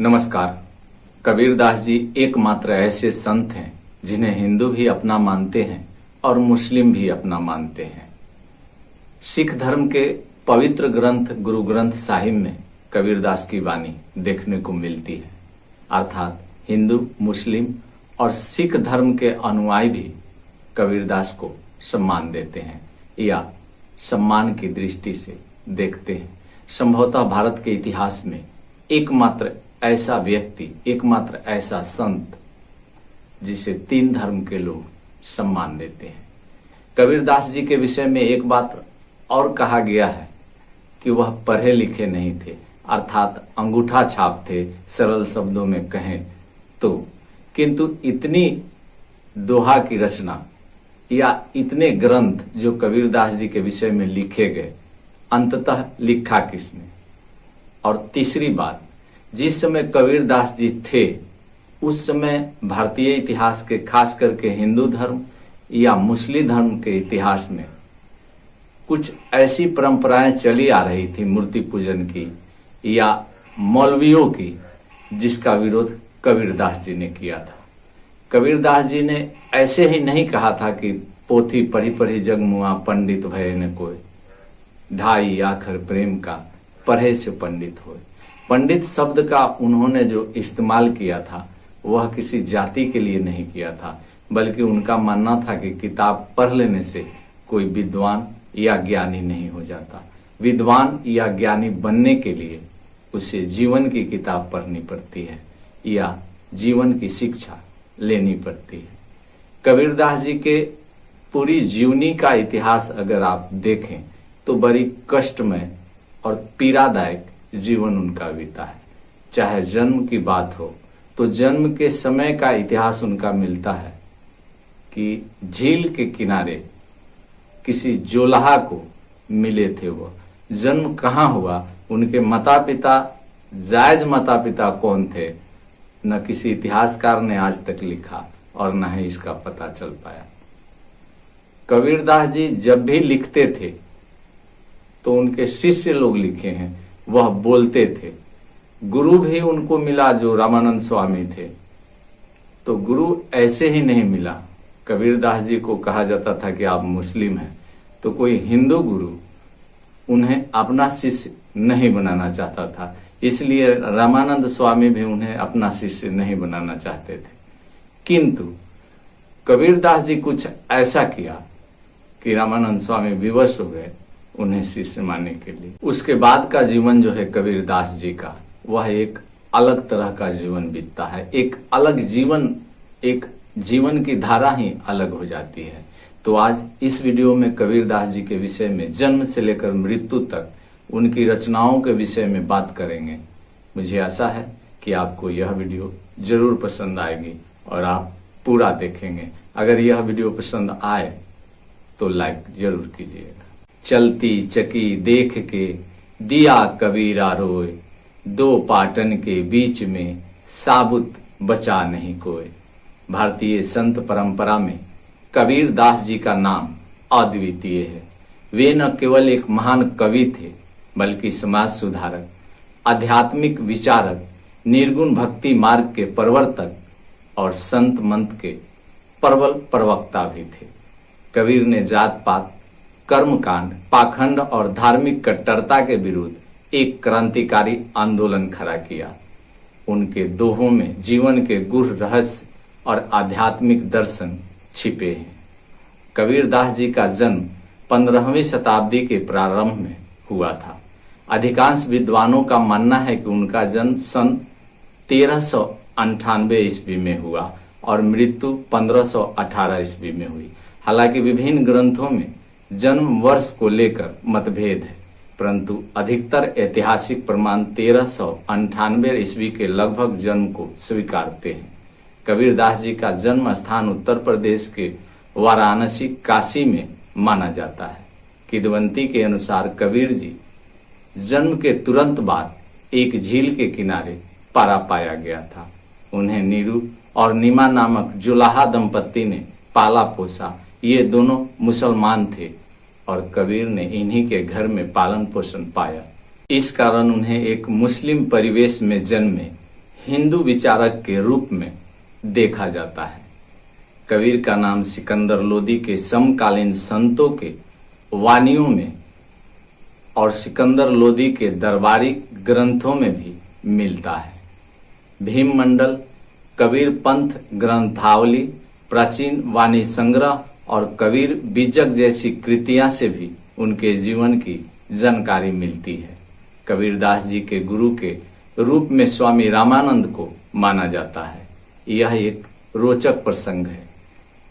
नमस्कार। कबीरदास जी एकमात्र ऐसे संत हैं जिन्हें हिंदू भी अपना मानते हैं और मुस्लिम भी अपना मानते हैं। सिख धर्म के पवित्र ग्रंथ गुरु ग्रंथ साहिब में कबीरदास की वाणी देखने को मिलती है, अर्थात हिंदू, मुस्लिम और सिख धर्म के अनुयायी भी कबीरदास को सम्मान देते हैं या सम्मान की दृष्टि से देखते हैं। संभवतः भारत के इतिहास में एकमात्र ऐसा व्यक्ति, एकमात्र ऐसा संत जिसे तीन धर्म के लोग सम्मान देते हैं। कबीरदास जी के विषय में एक बात और कहा गया है कि वह पढ़े लिखे नहीं थे, अर्थात अंगूठा छाप थे, सरल शब्दों में कहें तो। किंतु इतनी दोहा की रचना या इतने ग्रंथ जो कबीरदास जी के विषय में लिखे गए, अंततः लिखा किसने? और तीसरी बात, जिस समय कबीरदास जी थे उस समय भारतीय इतिहास के, खास करके हिंदू धर्म या मुस्लिम धर्म के इतिहास में कुछ ऐसी परंपराएं चली आ रही थी मूर्ति पूजन की या मौलवियों की, जिसका विरोध कबीरदास जी ने किया था। कबीरदास जी ने ऐसे ही नहीं कहा था कि पोथी पढ़ी पढ़ी जग मुआ, पंडित भय न कोय, ढाई आखर प्रेम का पढ़े से पंडित होए। पंडित शब्द का उन्होंने जो इस्तेमाल किया था वह किसी जाति के लिए नहीं किया था, बल्कि उनका मानना था कि किताब पढ़ लेने से कोई विद्वान या ज्ञानी नहीं हो जाता। विद्वान या ज्ञानी बनने के लिए उसे जीवन की किताब पढ़नी पड़ती है या जीवन की शिक्षा लेनी पड़ती है। कबीरदास जी के पूरी जीवनी का इतिहास अगर आप देखें तो बड़ी कष्टमय और पीड़ादायक जीवन उनका बीता है। चाहे जन्म की बात हो तो जन्म के समय का इतिहास उनका मिलता है कि झील के किनारे किसी जोलाहा को मिले थे। वो जन्म कहाँ हुआ, उनके माता पिता, जायज माता पिता कौन थे, न किसी इतिहासकार ने आज तक लिखा और न ही इसका पता चल पाया। कबीरदास जी जब भी लिखते थे तो उनके शिष्य लोग लिखे हैं, वह बोलते थे। गुरु भी उनको मिला जो रामानंद स्वामी थे, तो गुरु ऐसे ही नहीं मिला। कबीरदास जी को कहा जाता था कि आप मुस्लिम हैं, तो कोई हिंदू गुरु उन्हें अपना शिष्य नहीं बनाना चाहता था, इसलिए रामानंद स्वामी भी उन्हें अपना शिष्य नहीं बनाना चाहते थे। किंतु कबीरदास जी कुछ ऐसा किया कि रामानंद स्वामी विवश हो गए उन्हें शिष्य मानने के लिए। उसके बाद का जीवन जो है कबीरदास जी का, वह एक अलग तरह का जीवन बीतता है। एक अलग जीवन, एक जीवन की धारा ही अलग हो जाती है। तो आज इस वीडियो में कबीरदास जी के विषय में जन्म से लेकर मृत्यु तक उनकी रचनाओं के विषय में बात करेंगे। मुझे आशा है कि आपको यह वीडियो जरूर पसंद आएगी और आप पूरा देखेंगे। अगर यह वीडियो पसंद आए तो लाइक जरूर कीजिएगा। चलती चकी देख के दिया कबीरा रोए, दो पाटन के बीच में साबुत बचा नहीं कोई। भारतीय संत परंपरा में कबीरदास जी का नाम अद्वितीय है। वे न केवल एक महान कवि थे, बल्कि समाज सुधारक, आध्यात्मिक विचारक, निर्गुण भक्ति मार्ग के प्रवर्तक और संत मंत्र के प्रबल प्रवक्ता भी थे। कबीर ने जात पात, कर्मकांड, पाखंड और धार्मिक कट्टरता के विरुद्ध एक क्रांतिकारी आंदोलन खड़ा किया। उनके दोहों में जीवन के गूढ़ रहस्य और आध्यात्मिक दर्शन छिपे हैं। कबीरदास जी का जन्म 15वीं शताब्दी के प्रारंभ में हुआ था। अधिकांश विद्वानों का मानना है कि उनका जन्म सन 1398 ईस्वी में हुआ और मृत्यु 1518 ईस्वी में हुई। हालांकि विभिन्न ग्रंथों में जन्म वर्ष को लेकर मतभेद है, परंतु अधिकतर ऐतिहासिक प्रमाण 1398 ईस्वी के लगभग जन्म को स्वीकारते हैं। कबीरदास जी का जन्म स्थान उत्तर प्रदेश के वाराणसी, काशी में माना जाता है। किदवंती के अनुसार कबीर जी जन्म के तुरंत बाद एक झील के किनारे पारा पाया गया था। उन्हें नीरू और नीमा नामक जुलाहा दंपत्ति ने पाला पोसा। ये दोनों मुसलमान थे और कबीर ने इन्हीं के घर में पालन पोषण पाया। इस कारण उन्हें एक मुस्लिम परिवेश में जन्मे हिंदू विचारक के रूप में देखा जाता है। कबीर का नाम सिकंदर लोदी के समकालीन संतों के वाणियों में और सिकंदर लोदी के दरबारी ग्रंथों में भी मिलता है। भीम मंडल, कबीर पंथ ग्रंथावली, प्राचीन वाणी संग्रह और कबीर बीजक जैसी कृतियां से भी उनके जीवन की जानकारी मिलती है। कबीरदास जी के गुरु के रूप में स्वामी रामानंद को माना जाता है। यह एक रोचक प्रसंग है।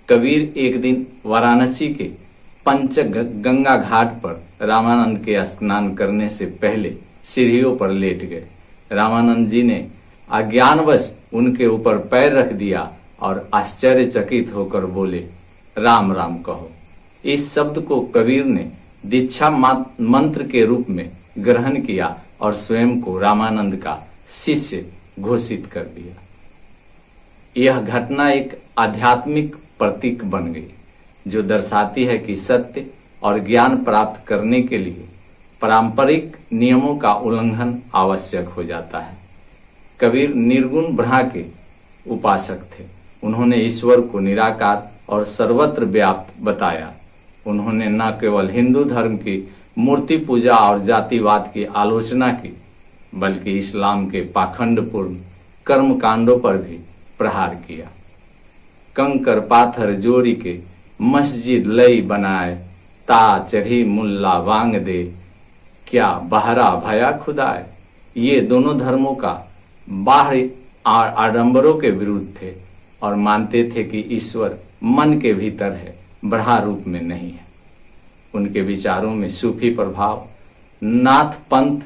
कबीर एक दिन वाराणसी के पंचगंगा घाट पर रामानंद के स्नान करने से पहले सीढ़ियों पर लेट गए। रामानंद जी ने अज्ञानवश उनके ऊपर पैर रख दिया और आश्चर्यचकित होकर बोले, राम राम कहो। इस शब्द को कबीर ने दीक्षा मंत्र के रूप में ग्रहण किया और स्वयं को रामानंद का शिष्य घोषित कर दिया। यह घटना एक आध्यात्मिक प्रतीक बन गई, जो दर्शाती है कि सत्य और ज्ञान प्राप्त करने के लिए पारंपरिक नियमों का उल्लंघन आवश्यक हो जाता है। कबीर निर्गुण ब्रह्म के उपासक थे। उन्होंने ईश्वर को निराकार और सर्वत्र व्याप्त बताया। उन्होंने न केवल हिंदू धर्म की मूर्ति पूजा और जातिवाद की आलोचना की, बल्कि इस्लाम के पाखंडपूर्ण कर्म कांडों पर भी प्रहार किया। कंकर पाथर जोड़ी के मस्जिद लई बनाए, ता चढ़ी मुल्ला वांग दे, क्या बहरा भया खुदाए। ये दोनों धर्मों का बाहरी आडंबरों के विरुद्ध थे और मानते थे कि ईश्वर मन के भीतर है, ब्रह्म रूप में नहीं है। उनके विचारों में सूफी प्रभाव, नाथ पंथ,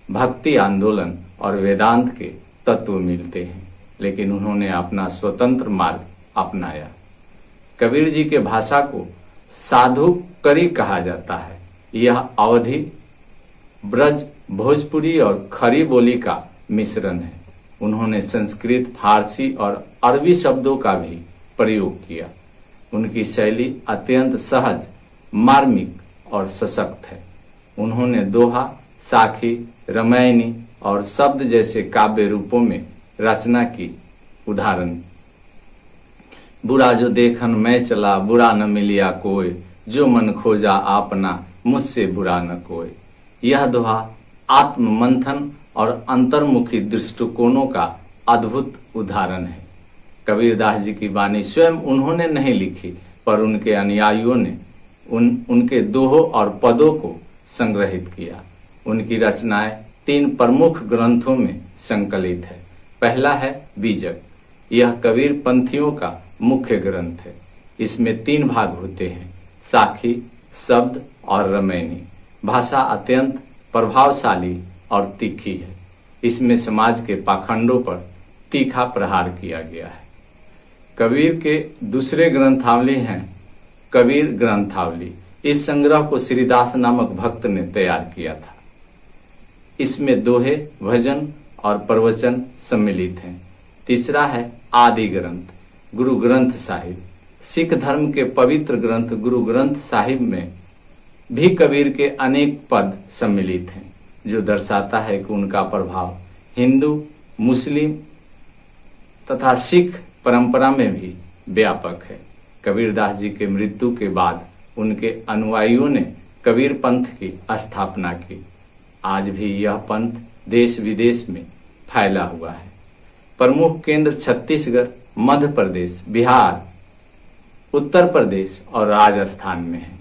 भक्ति आंदोलन और वेदांत के तत्व मिलते हैं, लेकिन उन्होंने अपना स्वतंत्र मार्ग अपनाया। कबीर जी के भाषा को साधु करी कहा जाता है। यह अवधी, ब्रज, भोजपुरी और खरी बोली का मिश्रण है। उन्होंने संस्कृत, फारसी और अरबी शब्दों का भी प्रयोग किया। उनकी शैली अत्यंत सहज, मार्मिक और सशक्त है। उन्होंने दोहा, साखी, रामायणी और शब्द जैसे काव्य रूपों में रचना की। उदाहरण, बुरा जो देखन मैं चला, बुरा न मिलिया कोई, जो मन खोजा आपना, मुझसे बुरा न कोई। यह दोहा आत्म मंथन और अंतर्मुखी दृष्टिकोणों का अद्भुत उदाहरण है। कबीरदास जी की वाणी स्वयं उन्होंने नहीं लिखी, पर उनके अनुयायियों ने उनके दोहों और पदों को संग्रहित किया। उनकी रचनाएं 3 प्रमुख ग्रंथों में संकलित है। पहला है बीजक। यह कबीर पंथियों का मुख्य ग्रंथ है। इसमें 3 भाग होते हैं, साखी, शब्द और रामायणी। भाषा अत्यंत प्रभावशाली और तीखी है। इसमें समाज के पाखंडों पर तीखा प्रहार किया गया है। कबीर के दूसरे ग्रंथावली हैं कबीर ग्रंथावली। इस संग्रह को श्रीदास नामक भक्त ने तैयार किया था। इसमें दोहे, भजन और प्रवचन सम्मिलित हैं। तीसरा है आदि ग्रंथ, गुरु ग्रंथ साहिब। सिख धर्म के पवित्र ग्रंथ गुरु ग्रंथ साहिब में भी कबीर के अनेक पद सम्मिलित हैं, जो दर्शाता है कि उनका प्रभाव हिंदू, मुस्लिम तथा सिख परंपरा में भी व्यापक है। कबीरदास जी के मृत्यु के बाद उनके अनुयायियों ने कबीर पंथ की स्थापना की। आज भी यह पंथ देश विदेश में फैला हुआ है। प्रमुख केंद्र छत्तीसगढ़, मध्य प्रदेश, बिहार, उत्तर प्रदेश और राजस्थान में है।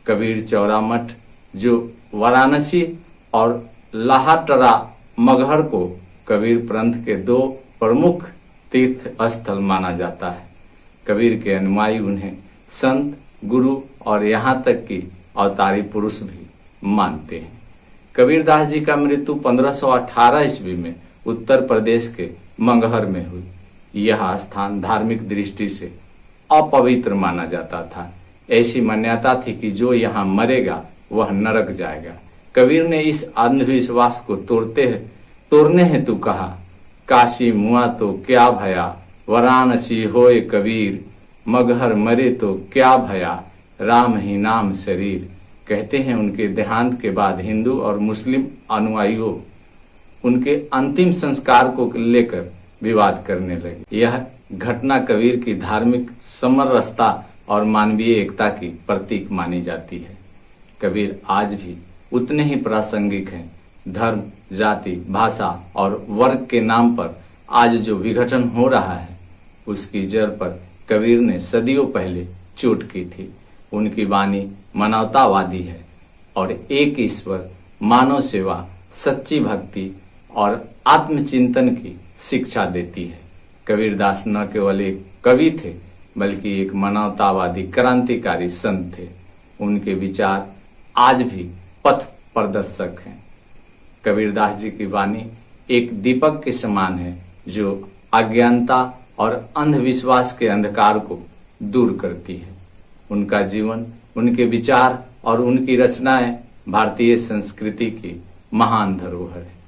कबीर चौरा मठ, जो वाराणसी और लाहाटरा मगहर को कबीर पंथ के 2 प्रमुख तीर्थ स्थल माना जाता है। कबीर के अनुयायी उन्हें संत, गुरु और यहाँ तक कि अवतारी पुरुष भी मानते हैं। कबीरदास जी का मृत्यु 1518 ईस्वी में उत्तर प्रदेश के मंगहर में हुई। यह स्थान धार्मिक दृष्टि से अपवित्र माना जाता था। ऐसी मान्यता थी कि जो यहाँ मरेगा वह नरक जाएगा। कबीर ने इस अंधविश्वास को तोड़ने हेतु कहा, काशी मुआ तो क्या भया, वाराणसी होए कबीर, मगहर मरे तो क्या भया, राम ही नाम शरीर। कहते हैं उनके देहांत के बाद हिंदू और मुस्लिम अनुयायियों उनके अंतिम संस्कार को लेकर विवाद करने लगे। यह घटना कबीर की धार्मिक समरसता और मानवीय एकता की प्रतीक मानी जाती है। कबीर आज भी उतने ही प्रासंगिक हैं। धर्म, जाति, भाषा और वर्ग के नाम पर आज जो विघटन हो रहा है, उसकी जड़ पर कबीर ने सदियों पहले चोट की थी। उनकी वाणी मानवतावादी है और एक ईश्वर, मानव सेवा, सच्ची भक्ति और आत्मचिंतन की शिक्षा देती है। कबीरदास न केवल एक कवि थे, बल्कि एक मानवतावादी क्रांतिकारी संत थे। उनके विचार आज भी पथ प्रदर्शक हैं। कबीरदास जी की वाणी एक दीपक के समान है, जो अज्ञानता और अंधविश्वास के अंधकार को दूर करती है। उनका जीवन, उनके विचार और उनकी रचनाएं भारतीय संस्कृति की महान धरोहर है।